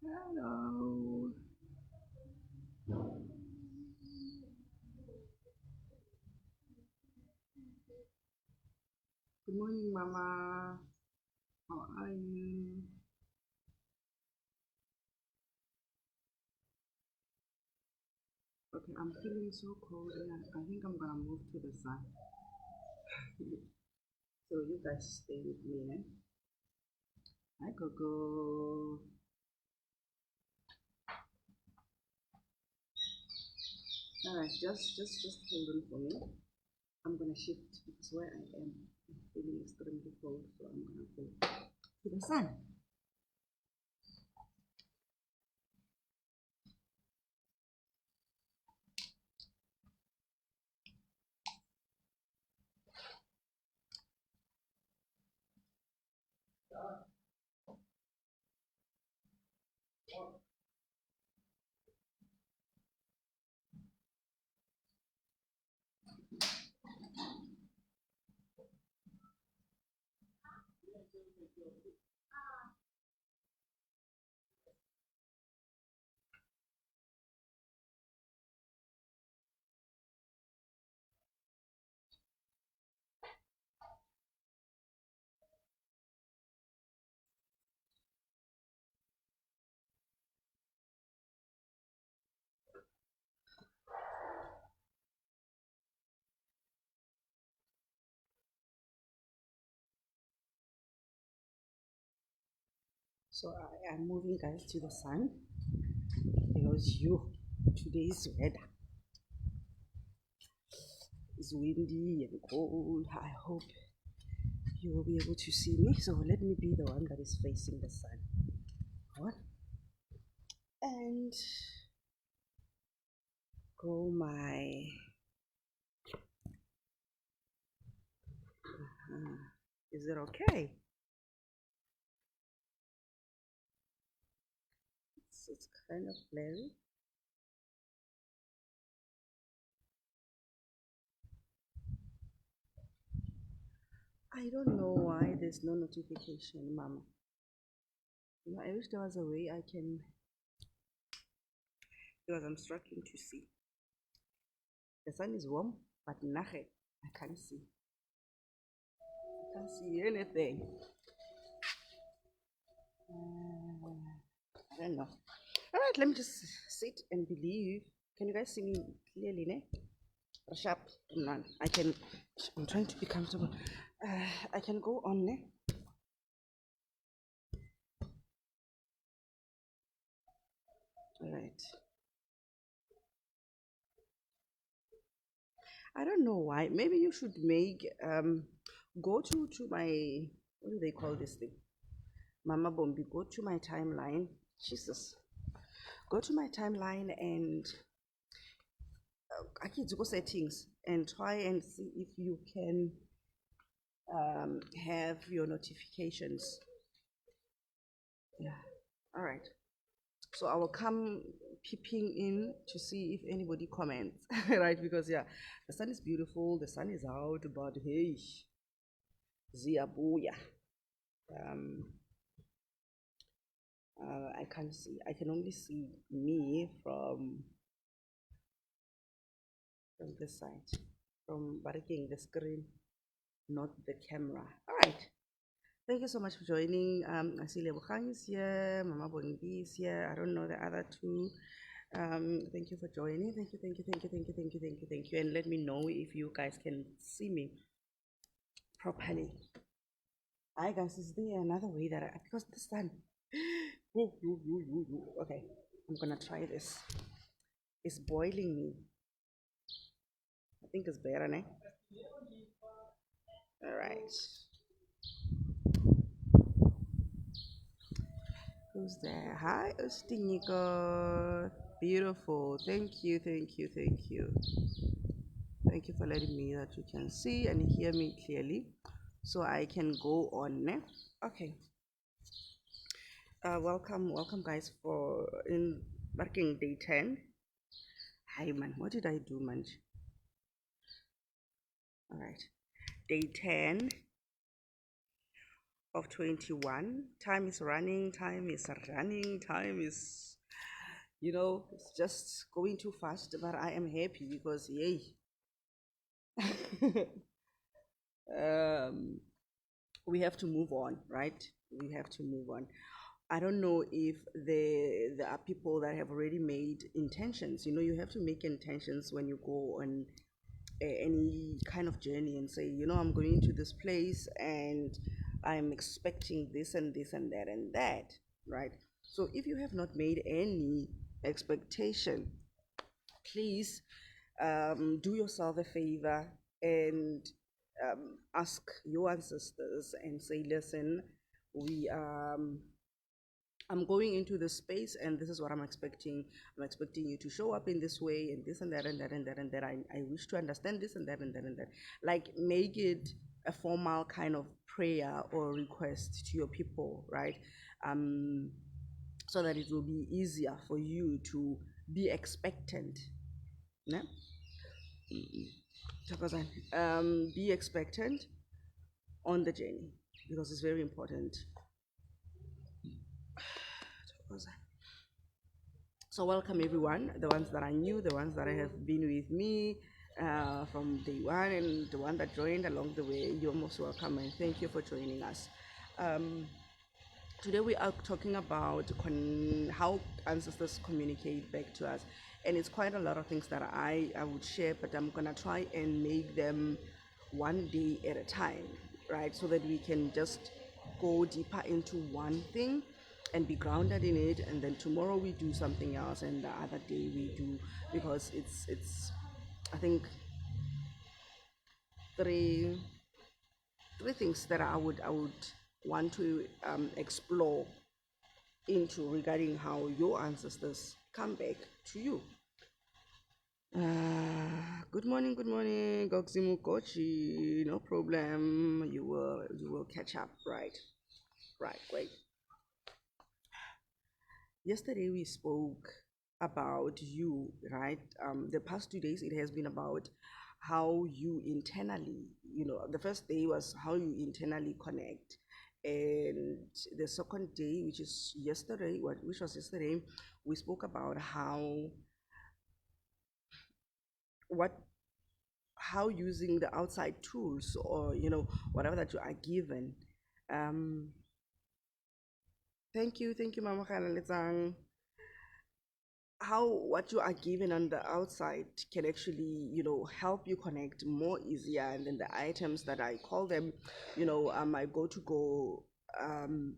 Hello. Good morning, Mama. How are you? Okay, I'm feeling so cold and I think I'm gonna move to the sun. So you guys stay with me, eh? Hi, Coco. Alright, just hold on for me. I'm gonna shift because where I am, I'm feeling extremely cold, so I'm gonna go to the sun. So I am moving guys to the sun because today's weather is windy and cold. I hope you will be able to see me. So let me be the one that is facing the sun. What? And grow my. Is it okay? It's kind of blurry. I don't know why there's no notification, Mama. I wish there was a way I can, because I'm struggling to see. The sun is warm, but nothing. I can't see. I can't see anything. I don't know. All right, let me just sit and believe. Can you guys see me clearly, ne? Sharp. None. I can. I'm trying to be comfortable. I can go on, ne? All right. I don't know why. Maybe you should make go to my, what do they call this thing? Mama Bombi. Go to my timeline. Jesus. Go to my timeline and go settings and try and see if you can have your notifications. Yeah. All right. So I will come peeping in to see if anybody comments, right? Because yeah, the sun is beautiful, the sun is out, but hey, ziabuya. Um, I can't see. I can only see me from this side, from barking the screen, not the camera. All right. Thank you so much for joining. I see Lebogang is here, Mama Bongi is here. I don't know the other two. Thank you for joining. Thank you, thank you, thank you, thank you, thank you, thank you, thank you. And let me know if you guys can see me properly. Hi guys, is there another way that because this time, okay, I'm gonna try this. It's boiling me. I think it's better, ne? All right. Who's there? Hi, Ustinika. Beautiful. Thank you, thank you, thank you. Thank you for letting me that you can see and hear me clearly so I can go on. Ne? Okay. Welcome guys for in working day 10. Hi man, what did I do, man? All right, day 10 of 21. Time is running, time is, it's just going too fast. But I am happy because, yay, um, we have to move on, right? We have to move on. I don't know if there are people that have already made intentions. You have to make intentions when you go on any kind of journey and say, I'm going to this place and I'm expecting this and this and that and that, right? So if you have not made any expectation, please do yourself a favor and ask your ancestors and say, listen, we I'm going into this space and this is what I'm expecting. I'm expecting you to show up in this way and this and that and that and that and that. I wish to understand this and that and that and that. Like make it a formal kind of prayer or request to your people, right? Um, so that it will be easier for you to be expectant. Yeah? Be expectant on the journey because it's very important. So welcome everyone, the ones that are new, the ones that have been with me from day one, and the one that joined along the way. You're most welcome, and thank you for joining us. Um, Today we are talking about how ancestors communicate back to us, and it's quite a lot of things that I would share, but I'm gonna try and make them one day at a time, right? So that we can just go deeper into one thing and be grounded in it, and then tomorrow we do something else, and the other day we do, because it's I think three three things that I would want to explore into regarding how your ancestors come back to you. Good morning, Goximu Kochi. No problem. You will catch up, right? Right, great. Yesterday we spoke about you, right? The past 2 days it has been about how you internally, the first day was how you internally connect. And the second day, which is yesterday, which was yesterday, we spoke about what how using the outside tools or whatever that you are given. Um, thank you, Mama Khaletsang. How what you are given on the outside can actually help you connect more easier, and then the items that I call them, my go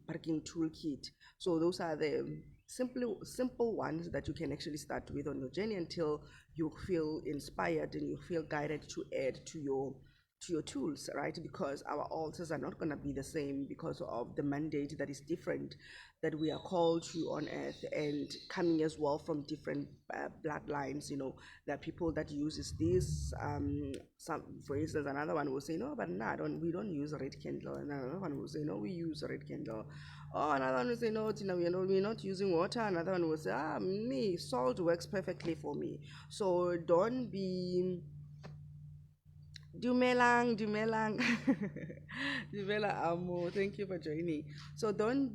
parking toolkit. So those are the simple ones that you can actually start with on your journey until you feel inspired and you feel guided to add to your tools, right? Because our altars are not going to be the same because of the mandate that is different that we are called to on earth, and coming as well from different bloodlines. There are people that uses this. Some, for instance, another one will say no, but no, we don't use red candle. And another one will say no, we use red candle. Oh, another one will say no, we're not using water. Another one will say me, salt works perfectly for me. So don't be Dumelang, Dumela Amo. Thank you for joining. So don't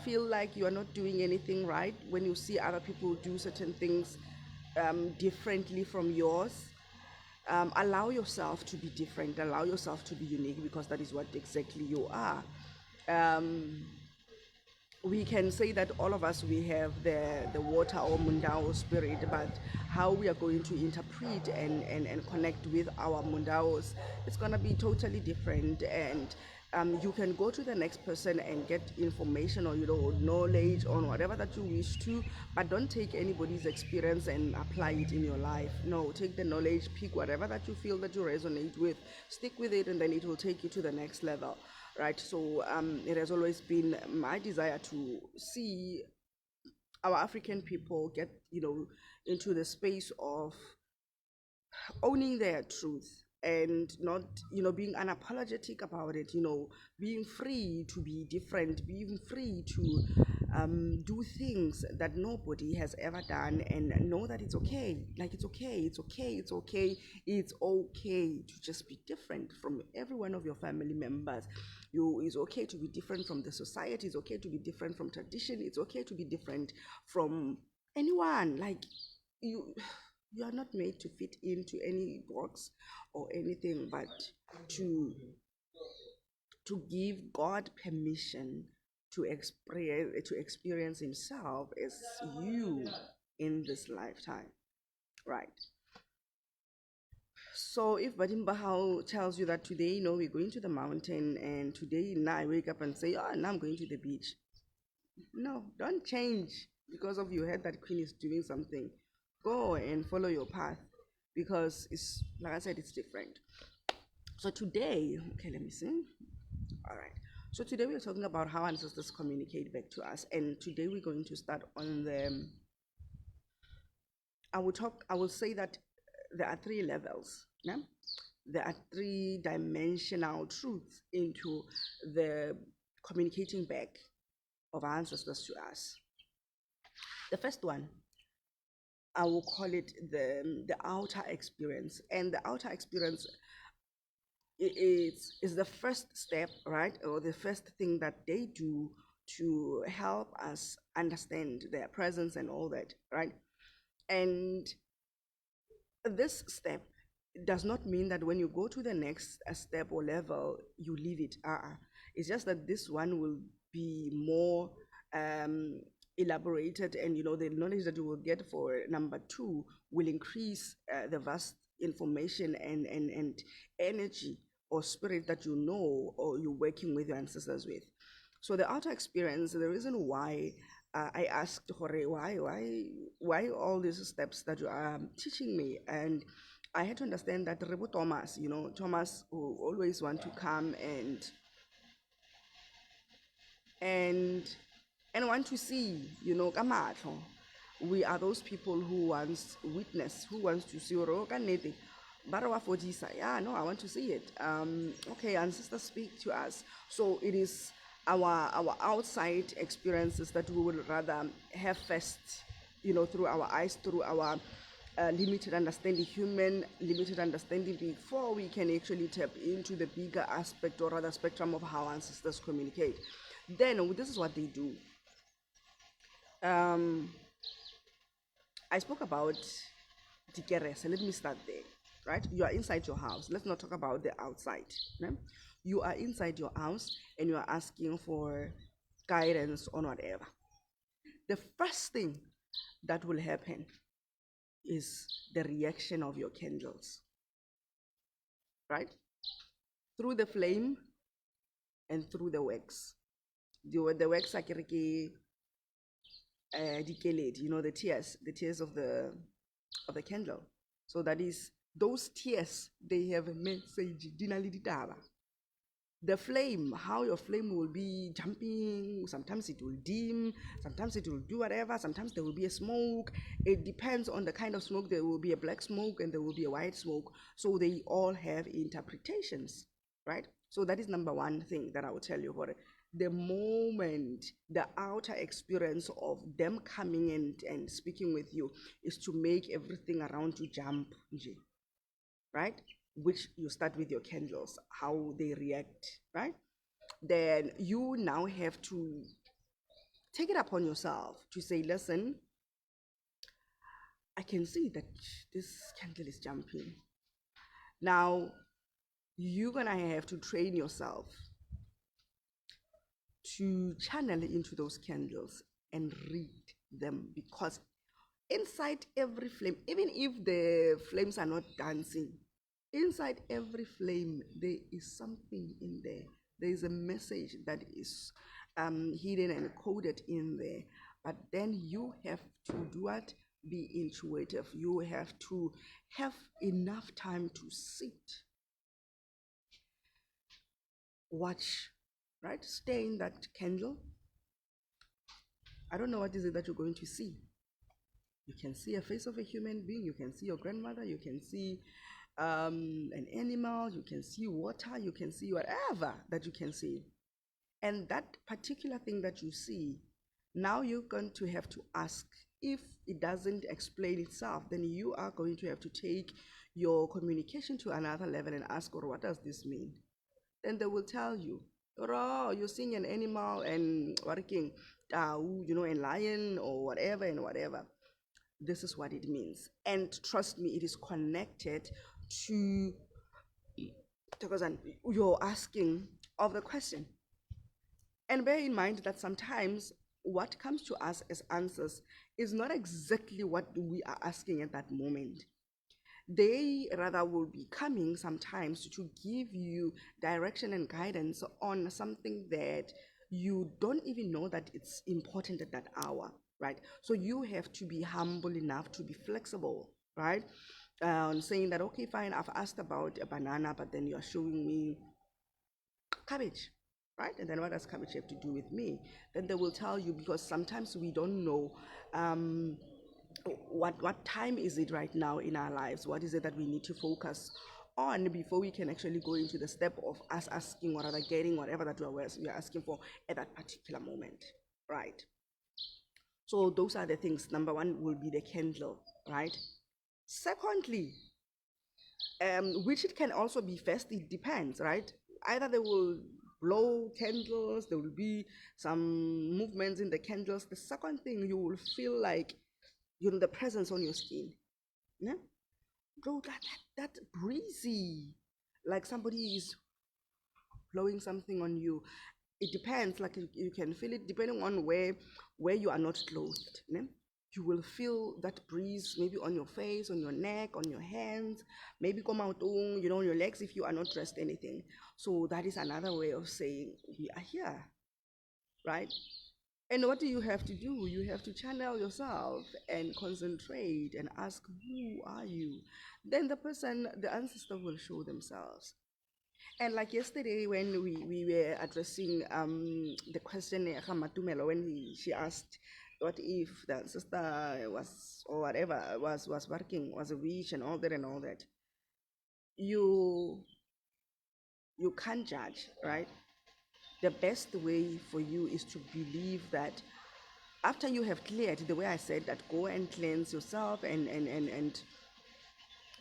feel like you are not doing anything right when you see other people do certain things differently from yours. Allow yourself to be different. Allow yourself to be unique because that is what exactly you are. Um, we can say that all of us we have the water or mundao spirit, but how we are going to interpret and connect with our mundaos, it's going to be totally different. And you can go to the next person and get information or knowledge on whatever that you wish to, but don't take anybody's experience and apply it in your life. No, take the knowledge, pick whatever that you feel that you resonate with, stick with it, and then it will take you to the next level, right? So it has always been my desire to see our African people get into the space of owning their truth, and not, being unapologetic about it, being free to be different, being free to do things that nobody has ever done, and know that it's okay. Like, it's okay, it's okay, it's okay, it's okay to just be different from every one of your family members. It's okay to be different from the society, it's okay to be different from tradition, it's okay to be different from anyone. Like, you you are not made to fit into any box or anything, but to give God permission to experience himself as you in this lifetime, right? So if Badim Bahau tells you that today, we're going to the mountain, and today now I wake up and say, oh, now I'm going to the beach. No, don't change because of you heard that Queen is doing something. Go and follow your path, because it's, like I said, it's different. So today, okay, let me see. All right. So today we're talking about how ancestors communicate back to us, and today we're going to start on the. I will say that there are three levels. Yeah? There are three-dimensional truths into the communicating back of our ancestors to us. The first one, I will call it the outer experience, and the outer experience is the first step, right, or the first thing that they do to help us understand their presence and all that, right? And this step does not mean that when you go to the next step or level, you leave it. It's just that this one will be more elaborated, and the knowledge that you will get for number two will increase the vast information and energy or spirit that or you're working with your ancestors with. So the outer experience, the reason why I asked Jorge, why all these steps that you are teaching me? And I had to understand that Rebo Thomas, Thomas who always want to come and want to see, kamatlo. We are those people who wants witness, who wants to see Orokanete. Barawa Fojisa, yeah, no, I want to see it. Okay, ancestors speak to us. So it is our outside experiences that we would rather have first, through our eyes, through our limited understanding, human limited understanding, before we can actually tap into the bigger aspect, or rather spectrum, of how ancestors communicate. Then this is what they do. I spoke about Dikerese. Let me start there, right? You are inside your house. Let's not talk about the outside. Right? You are inside your house and you are asking for guidance on whatever. The first thing that will happen is the reaction of your candles, right? Through the flame and through the wax. The wax are the tears of the candle. So that is, those tears, they have a message. The flame, how your flame will be jumping, sometimes it will dim, sometimes it will do whatever, sometimes there will be a smoke. It depends on the kind of smoke. There will be a black smoke and there will be a white smoke. So they all have interpretations, right? So that is number one thing that I will tell you about it. The moment, the outer experience of them coming and speaking with you is to make everything around you jump, right? Which you start with your candles, how they react, right? Then you now have to take it upon yourself to say, listen, I can see that this candle is jumping. Now, you're gonna have to train yourself to channel into those candles and read them, because inside every flame, even if the flames are not dancing, inside every flame there is something in there. There is a message that is hidden and coded in there. But then you have to do what? Be intuitive. You have to have enough time to sit, watch, right? Stay in that candle. I don't know what is it that you're going to see, You can see a face of a human being, you can see your grandmother, you can see an animal, you can see water, you can see whatever that you can see. And that particular thing that you see, now you're going to have to ask. If it doesn't explain itself, then you are going to have to take your communication to another level and ask, or what does this mean? Then they will tell you, oh, you're seeing an animal and working, a lion or whatever and whatever. This is what it means. And trust me, it is connected to you're asking of the question. And bear in mind that sometimes what comes to us as answers is not exactly what we are asking at that moment. They rather will be coming sometimes to give you direction and guidance on something that you don't even know that it's important at that hour, right? So you have to be humble enough to be flexible, right? Saying that, okay, fine, I've asked about a banana, but then you're showing me cabbage, right? And then what does cabbage have to do with me? Then they will tell you, because sometimes we don't know what time is it right now in our lives. What is it that we need to focus on before we can actually go into the step of us asking or rather getting whatever that we are asking for at that particular moment, right? So those are the things. Number one will be the candle, right? Secondly, which it can also be first, it depends, right? Either they will blow candles, there will be some movements in the candles. The second thing, you will feel like, the presence on your skin. Yeah? Bro, that breezy, like somebody is blowing something on you. It depends, like you can feel it depending on where you are not clothed. Yeah? You will feel that breeze maybe on your face, on your neck, on your hands, maybe come out on your legs if you are not dressed anything. So that is another way of saying we are here, right? And what do you have to do? You have to channel yourself and concentrate and ask, who are you? Then the ancestor will show themselves. And like yesterday when we were addressing the question Matumelo, when she asked what if the ancestor was or whatever was working, was a witch and all that. You can't judge, right? The best way for you is to believe that after you have cleared, the way I said that, go and cleanse yourself and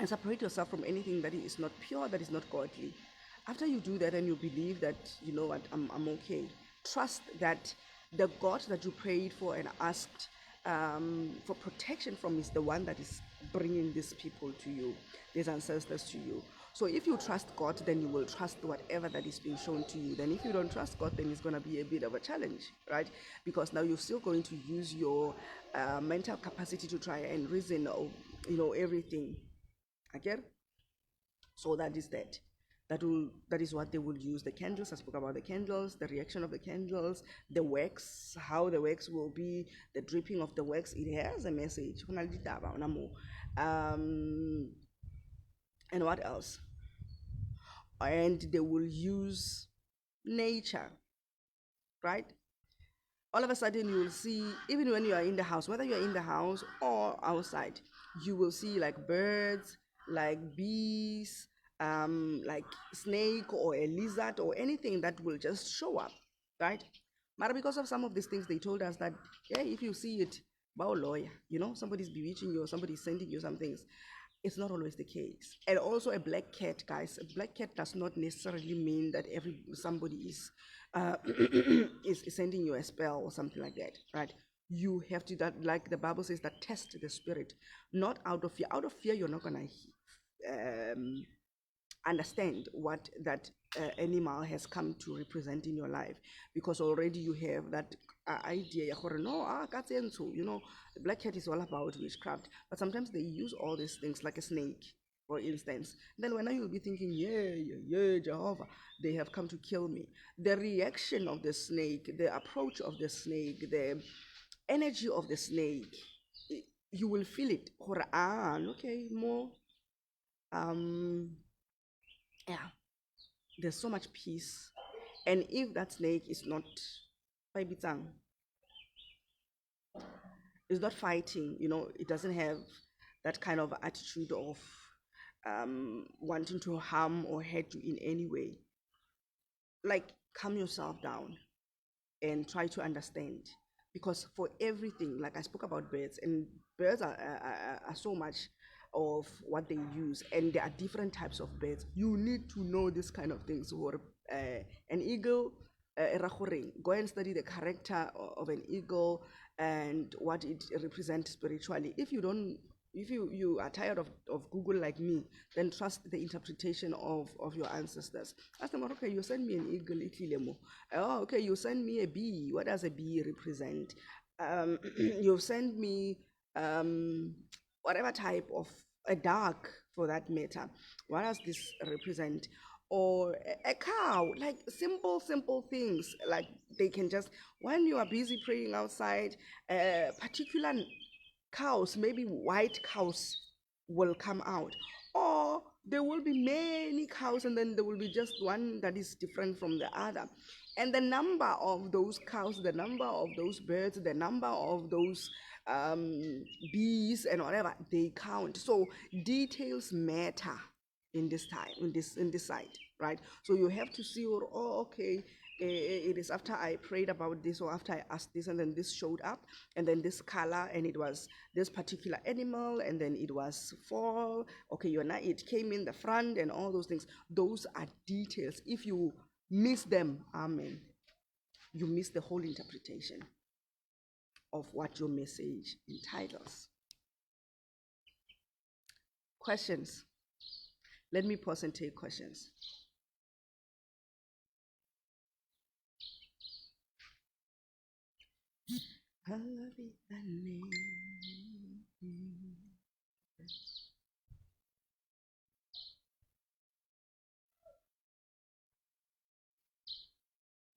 separate yourself from anything that is not pure, that is not godly. After you do that and you believe that, you know what, I'm okay, trust that the God that you prayed for and asked for protection from is the one that is bringing these people to you, these ancestors to you. So if you trust God, then you will trust whatever that is being shown to you. Then if you don't trust God, then it's going to be a bit of a challenge, right? Because now you're still going to use your mental capacity to try and reason, everything. Okay, so that is that. That is what they will use. The candles, I spoke about the candles, the reaction of the candles, the wax, how the wax will be, the dripping of the wax. It has a message. And what else? And they will use nature, right? All of a sudden you will see, even when you are in the house, whether you're in the house or outside, you will see like birds, like bees, like snake or a lizard or anything that will just show up, right? But because of some of these things, they told us that, yeah, if you see it, bow lawyer, somebody's bewitching you or somebody's sending you some things. It's not always the case. And also a black cat, guys, a black cat does not necessarily mean that somebody is is sending you a spell or something like that, right? You have to, that, like the Bible says, that test the spirit, not out of fear. Out of fear, you're not gonna understand what that animal has come to represent in your life, because already you have that idea. No, the black cat is all about witchcraft, but sometimes they use all these things like a snake, for instance. Then when you'll be thinking, yeah, Jehovah, they have come to kill me. The reaction of the snake, the approach of the snake, the energy of the snake, you will feel it. Okay, more yeah, there's so much peace. And if that snake is not paibitsang, It's not fighting, it doesn't have that kind of attitude of wanting to harm or hurt you in any way. Like, calm yourself down and try to understand. Because for everything, like I spoke about birds, and birds are so much of what they use, and there are different types of birds. You need to know this kind of things. Or an eagle, go and study the character of an eagle and what it represents spiritually. If you are tired of Google like me, then trust the interpretation of your ancestors. Ask them, okay, you send me an eagle, oh, okay, you send me a bee. What does a bee represent? You send me whatever type of a dog for that matter. What does this represent? Or a cow, like simple things, like they can just, when you are busy praying outside, particular cows, maybe white cows will come out, or there will be many cows and then there will be just one that is different from the other, and the number of those cows, the number of those birds, the number of those bees and whatever, they count. So details matter in this time, in this site, right? So you have to see, oh, okay, it is after I prayed about this, or after I asked this, and then this showed up, and then this color, and it was this particular animal, and then it was fall. Okay, it came in the front, and all those things. Those are details. If you miss them, amen, you miss the whole interpretation of what your message entitles. Questions? Let me pause and take questions.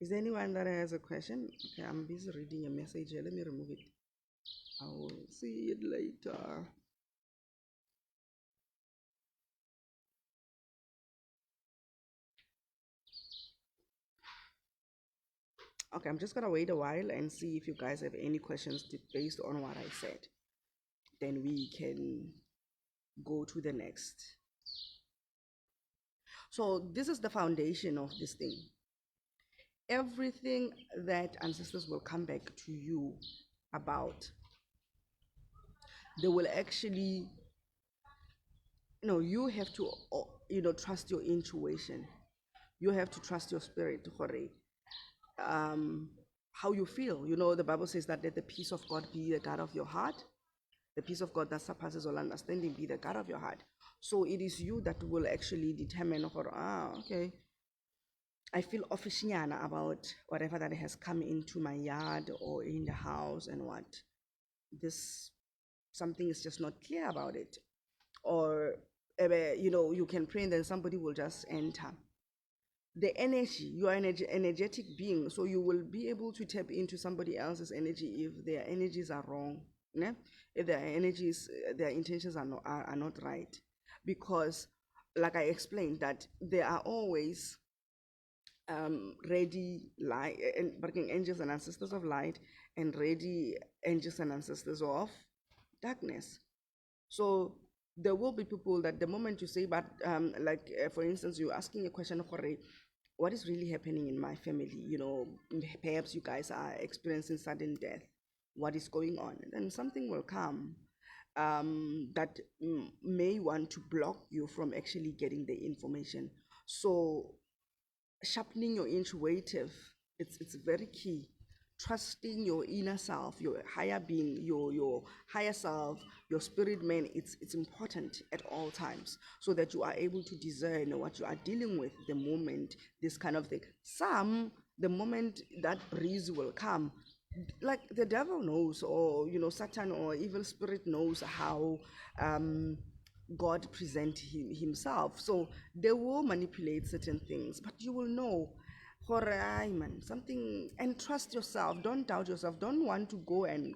Is there anyone that has a question? Okay, I'm busy reading a message here. Let me remove it. I will see it later. Okay, I'm just gonna wait a while and see if you guys have any questions based on what I said. Then we can go to the next. So this is the foundation of this thing. Everything that ancestors will come back to you about, they will actually, you have to, trust your intuition. You have to trust your spirit, how you feel. The Bible says that let the peace of God be the guard of your heart. The peace of God that surpasses all understanding be the guard of your heart. So it is you that will actually determine, okay, I feel officiana about whatever that has come into my yard or in the house, and what this, something is just not clear about it. Or you can pray and then somebody will just enter. The energy, you are an energetic being, so you will be able to tap into somebody else's energy if their energies are wrong, né? If their energies, their intentions are not right. Because like I explained, that there are always ready light and working angels and ancestors of light, and ready angels and ancestors of darkness. So there will be people that the moment you say, but for instance, you're asking a question, what is really happening in my family? Perhaps you guys are experiencing sudden death. What is going on? And then something will come that may want to block you from actually getting the information. So sharpening your intuitive, it's very key. Trusting your inner self, your higher being, your higher self, your spirit man, it's important at all times, so that you are able to discern what you are dealing with the moment this kind of thing. The moment that breeze will come, like the devil knows, or Satan or evil spirit knows how God present himself. So they will manipulate certain things, but you will know, man, something, and trust yourself. Don't doubt yourself. Don't want to go and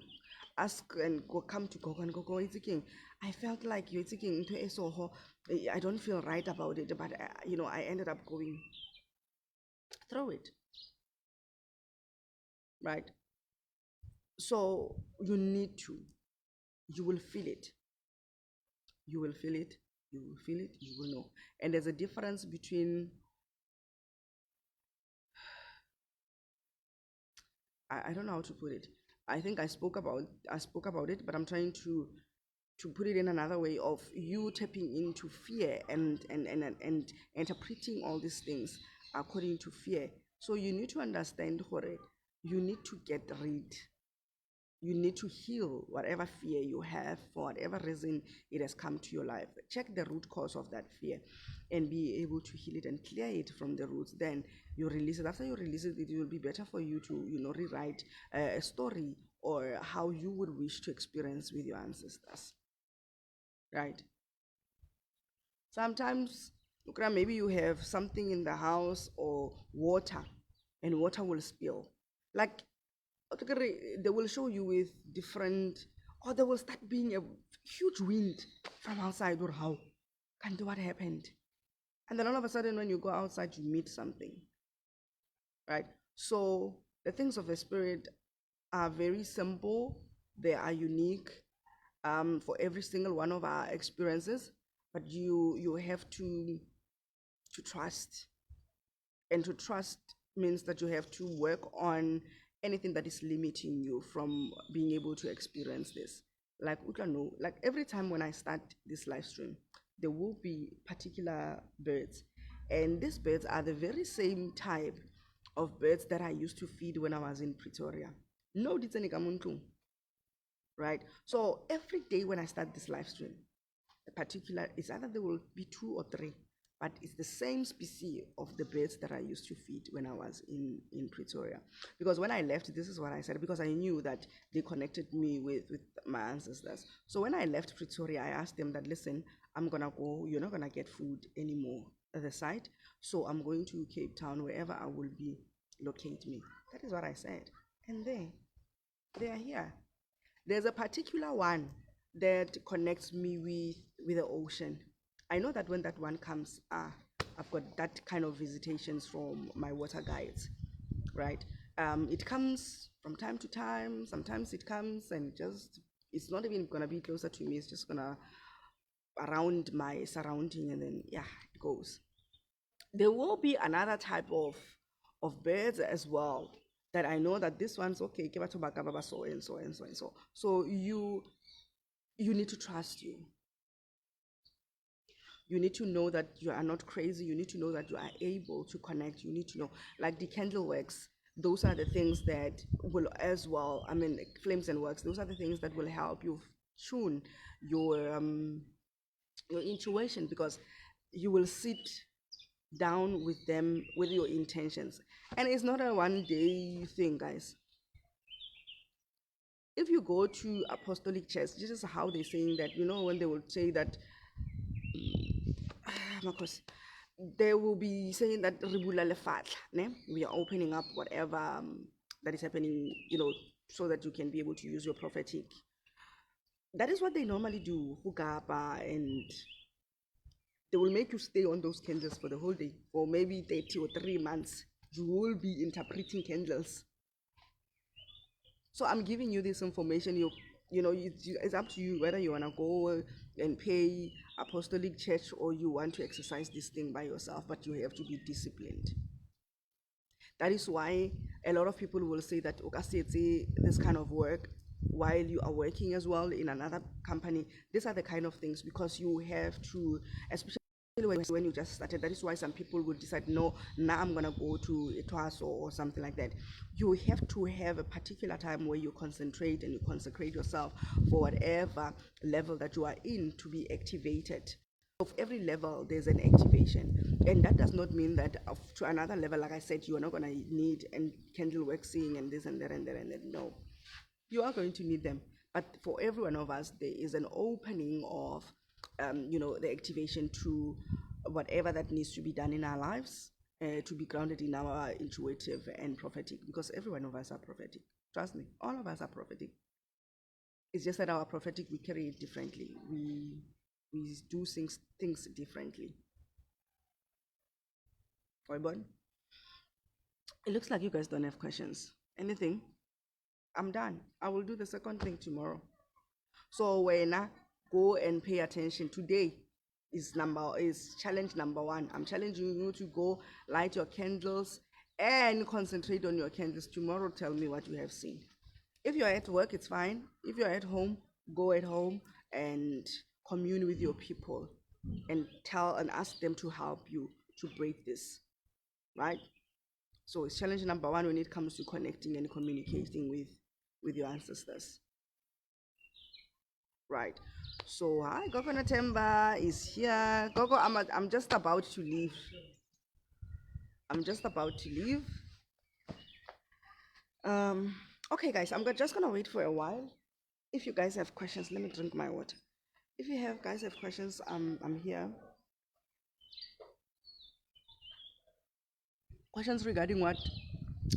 ask and come to God and go, it's king. I felt like you're taking into eso. I don't feel right about it, but I ended up going. Throw it. Right. So you need to, you will feel it. You will feel it. You will feel it. You will know. And there's a difference between, I don't know how to put it. I think I spoke about it, but I'm trying to put it in another way of you tapping into fear and interpreting all these things according to fear. So you need to understand, Hore, you need to get rid, you need to heal whatever fear you have for whatever reason it has come to your life. Check the root cause of that fear and be able to heal it and clear it from the roots. Then you release it. After you release it, it will be better for you to, rewrite a story or how you would wish to experience with your ancestors, right? Sometimes, look around, maybe you have something in the house or water, and water will spill. Like, they will show you with different, or there will start being a huge wind from outside, or how? Can't do what happened. And then all of a sudden, when you go outside, you meet something, right? So the things of the spirit are very simple, they are unique for every single one of our experiences, but you have to trust. And to trust means that you have to work on anything that is limiting you from being able to experience this. Like Utlano, like every time when I start this live stream, there will be particular birds. And these birds are the very same type of birds that I used to feed when I was in Pretoria. No, right? So every day when I start this live stream, a particular, it's either there will be two or three, but it's the same species of the birds that I used to feed when I was in Pretoria. Because when I left, this is what I said, because I knew that they connected me with my ancestors. So when I left Pretoria, I asked them that, listen, I'm gonna go, you're not gonna get food anymore at the site. So I'm going to Cape Town, wherever I will be, locate me. That is what I said. And they are here. There's a particular one that connects me with the ocean. I know that when that one comes, I've got that kind of visitations from my water guides, right? It comes from time to time. Sometimes it comes and just, it's not even gonna be closer to me. It's just gonna around my surrounding, and then yeah, it goes. There will be another type of birds as well that I know that this one's okay. So and so and so and so. So you need to trust you. You need to know that you are not crazy. You need to know that you are able to connect. You need to know, like the candle wax. Those are the things that will as well. I mean, flames and wax. Those are the things that will help you tune your intuition, because you will sit down with them with your intentions, and it's not a one day thing, guys. If you go to apostolic church, this is how they're saying that, when they will say that, Marcos, they will be saying that we are opening up whatever that is happening, so that you can be able to use your prophetic. That is what they normally do, hukapa, and they will make you stay on those candles for the whole day, or maybe 30 or 3 months. You will be interpreting candles. So I'm giving you this information. It's up to you whether you want to go and pay apostolic church, or you want to exercise this thing by yourself, but you have to be disciplined. That is why a lot of people will say that this kind of work while you are working as well in another company. These are the kind of things, because you have to, especially when you just started. That is why some people would decide, no, now I'm gonna go to a class or something like that. You have to have a particular time where you concentrate and you consecrate yourself for whatever level that you are in to be activated. Of every level, there's an activation, and that does not mean that to another level, like I said, you are not gonna need and candle waxing and this and that and that and that. No, you are going to need them, but for every one of us, there is an opening of the activation to whatever that needs to be done in our lives, to be grounded in our intuitive and prophetic, because every one of us are prophetic. Trust me, all of us are prophetic. It's just that our prophetic, we carry it differently. We do things differently. It looks like you guys don't have questions. Anything? I'm done. I will do the second thing tomorrow. So when I go and pay attention today is challenge number one. I'm challenging you to go light your candles and concentrate on your candles. Tomorrow tell me what you have seen. If you're at work, it's fine. If you're at home, go at home and commune with your people and tell and ask them to help you to break this, right? So it's challenge number one when it comes to connecting and communicating with your ancestors. Right. So hi, Governor Temba is here. Gogo, I'm just about to leave. I'm just about to leave. Okay, guys, just gonna wait for a while. If you guys have questions, let me drink my water. If you guys have questions, I'm here. Questions regarding what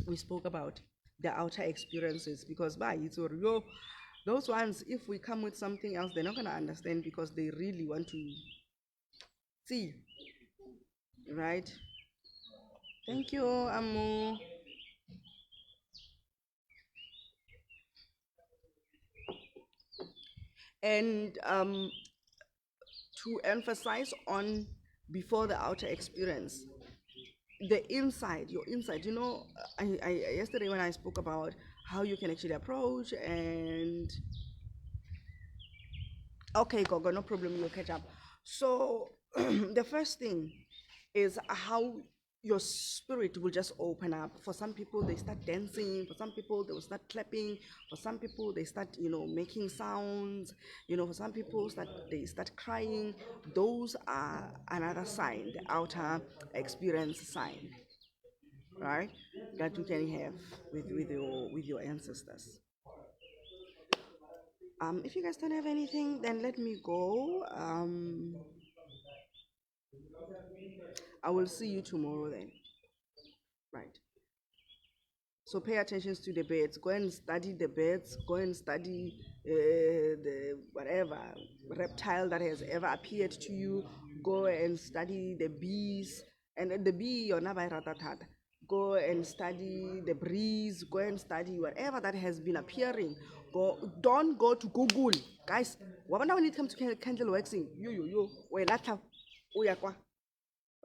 we spoke about, the outer experiences, because by it's or yo, those ones, if we come with something else, they're not gonna understand because they really want to see, right? Thank you, Amu. And to emphasize on before the outer experience, the inside, your inside, I yesterday when I spoke about how you can actually approach and okay, Gogo, no problem, you'll catch up. So the first thing is how your spirit will just open up. For some people, they start dancing. For some people, they will start clapping. For some people, they start, making sounds. For some people, they start crying. Those are another sign, the outer experience sign, right? That you can have with your ancestors. If you guys don't have anything, then let me go. I will see you tomorrow then. Right. So pay attention to the birds. Go and study the birds. Go and study the whatever reptile that has ever appeared to you. Go and study the bees. And the bee, you're not by ratatata. Go and study the breeze. Go and study whatever that has been appearing. Don't go to Google, guys. When it comes to candle waxing,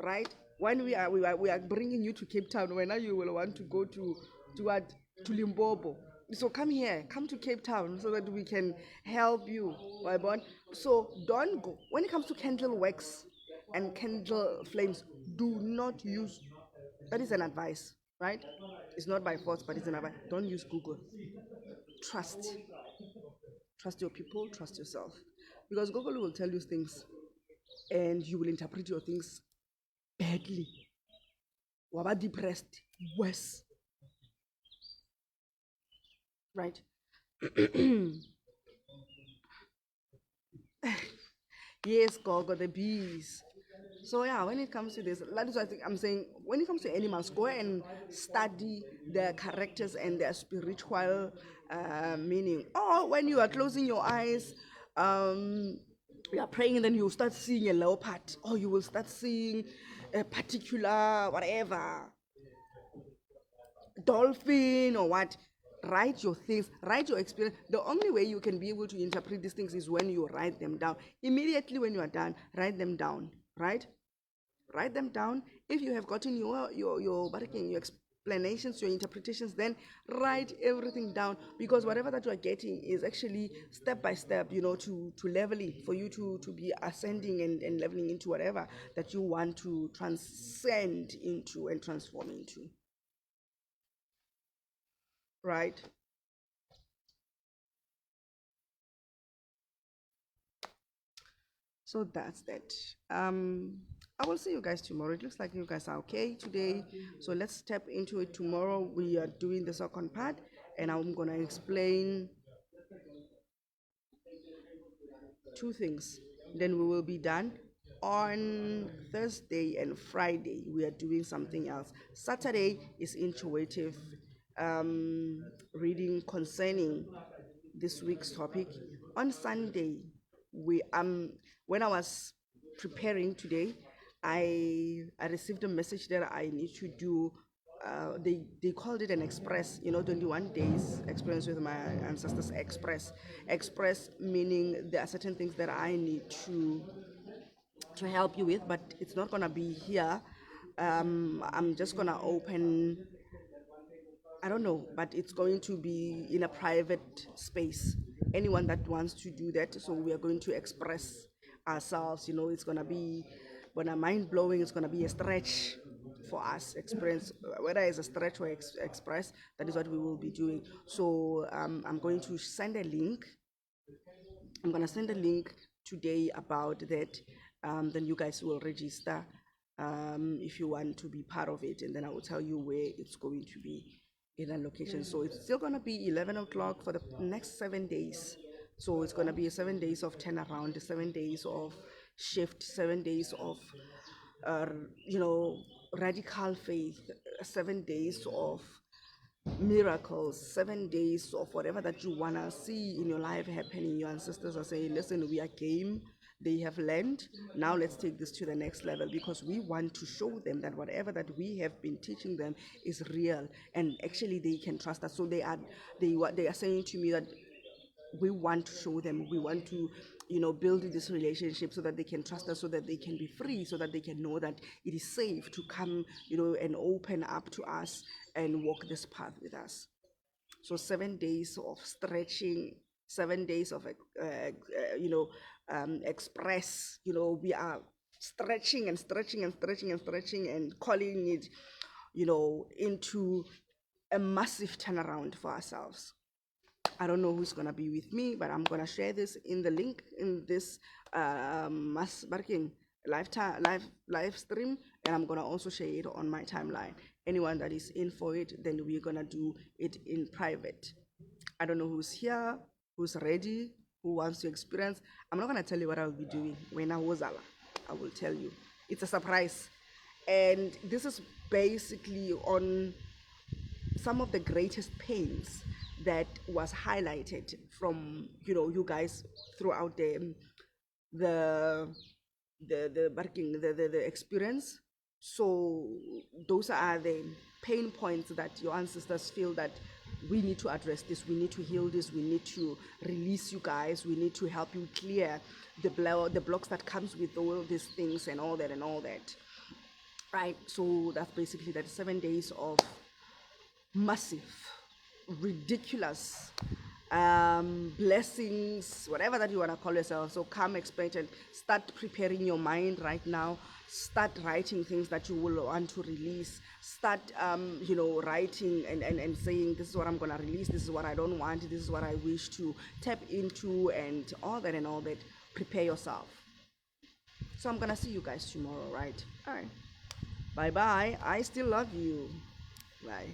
right? When we are bringing you to Cape Town, when you will want to go to what to Limpopo. So come here, come to Cape Town so that we can help you, my boy. So don't go when it comes to candle wax and candle flames. Do not use. That is an advice, right? It's not by force, but it's an advice. Don't use Google. Trust, trust your people, trust yourself, because Google will tell you things, and you will interpret your things badly. Waba depressed, worse, right? Yes, Gogo, the bees. So yeah, when it comes to this, that is what I'm saying. When it comes to animals, go and study their characters and their spiritual meaning. Or when you are closing your eyes, you are praying, and then you start seeing a leopard, or you will start seeing a particular whatever dolphin or what. Write your things, write your experience. The only way you can be able to interpret these things is when you write them down. Immediately when you are done, write them down, right? Write them down. If you have gotten your explanations, your interpretations, then write everything down, because whatever that you are getting is actually step by step, to leveling for you to be ascending and leveling into whatever that you want to transcend into and transform into. Right? So that's that. I will see you guys tomorrow. It looks like you guys are okay today. So let's step into it tomorrow. We are doing the second part, and I'm gonna explain two things. Then we will be done. On Thursday and Friday, we are doing something else. Saturday is intuitive reading concerning this week's topic. On Sunday, we when I was preparing today, I received a message that I need to do they called it an express, 21 days experience with my ancestors express, meaning there are certain things that I need to help you with, but it's not gonna be here. I'm just gonna open, I don't know, but it's going to be in a private space. Anyone that wants to do that, so we are going to express ourselves. It's gonna be, when a mind blowing, it's gonna be a stretch for us. Experience, whether it's a stretch or express, that is what we will be doing. So I'm going to send a link. I'm gonna send a link today about that. Then you guys will register if you want to be part of it, and then I will tell you where it's going to be in a location. So it's still gonna be 11 o'clock for the next 7 days. So it's gonna be 7 days of turnaround, 7 days of shift, 7 days of uh, radical faith, 7 days of miracles, 7 days of whatever that you want to see in your life happening. Your ancestors are saying, listen, we are game. They have learned. Now let's take this to the next level, because we want to show them that whatever that we have been teaching them is real, and actually they can trust us. So they are saying to me that we want to show them, we want to build this relationship so that they can trust us, so that they can be free, so that they can know that it is safe to come and open up to us and walk this path with us. So 7 days of stretching, 7 days of express. We are stretching and stretching and stretching and stretching and calling it into a massive turnaround for ourselves. I don't know who's gonna be with me, but I'm gonna share this in the link in this Mas Barking live stream, and I'm gonna also share it on my timeline. Anyone that is in for it, then we're gonna do it in private. I don't know who's here, who's ready, who wants to experience. I'm not gonna tell you what I'll be doing when I was Allah. I will tell you. It's a surprise, and this is basically on some of the greatest pains that was highlighted from you guys throughout the the experience. So those are the pain points that your ancestors feel that we need to address this, we need to heal this, we need to release you guys, we need to help you clear the blocks that comes with all these things and all that, right? So that's basically that 7 days of massive, ridiculous blessings, whatever that you want to call yourself. So come expect and start preparing your mind right now. Start writing things that you will want to release. Start writing and saying, this is what I'm going to release, this is what I don't want, this is what I wish to tap into, and all that. Prepare yourself. So I'm going to see you guys tomorrow, right? All right. Bye bye. I still love you. Bye.